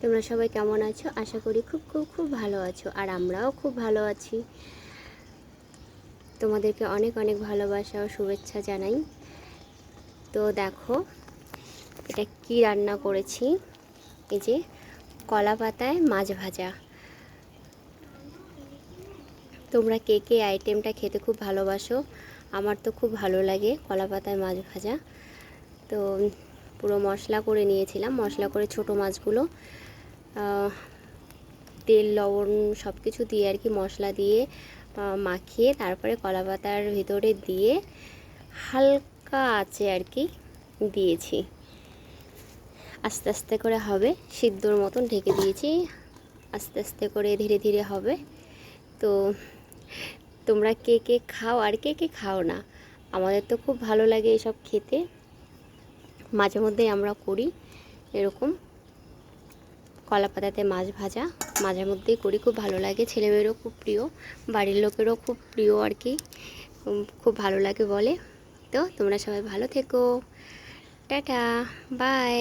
তোমরা সবাই কেমন আছো? আশা করি খুব খুব খুব ভালো আছো, আর আমরাও খুব ভালো আছি। তোমাদেরকে অনেক অনেক ভালোবাসা ও শুভেচ্ছা জানাই। তো দেখো এটা কি রান্না করেছি। এই যে কলা পাতায় মাছ ভাজা। তোমরা কে কে আইটেমটা খেতে খুব ভালোবাসো? আমার তো খুব ভালো লাগে কলা পাতায় মাছ ভাজা। তো পুরো মশলা করে নিয়েছিলাম, মশলা করে ছোট মাছগুলো তেল লবণ সব কিছু দিয়ে আর কি মশলা দিয়ে মাখিয়ে তারপরে কলা পাতার ভিতরে দিয়ে হালকা আছে আর কি দিয়েছি। আস্তে আস্তে করে হবে, সিদ্ধর মতন ঢেকে দিয়েছি, আস্তে আস্তে করে ধীরে ধীরে হবে। তো তোমরা কে কে খাও আর কে কে খাও না? আমাদের তো খুব ভালো লাগে এসব খেতে, মাঝে মধ্যেই আমরা করি এরকম কলা পাতাতে মাছ ভাজা, মাঝে মধ্যেই করি, খুব ভালো লাগে। ছেলেমেয়েরও খুব প্রিয়, বাড়ির লোকেরও খুব প্রিয় আর কি, খুব ভালো লাগে বলে। তো তোমরা সবাই ভালো থেকো, টাটা, বাই।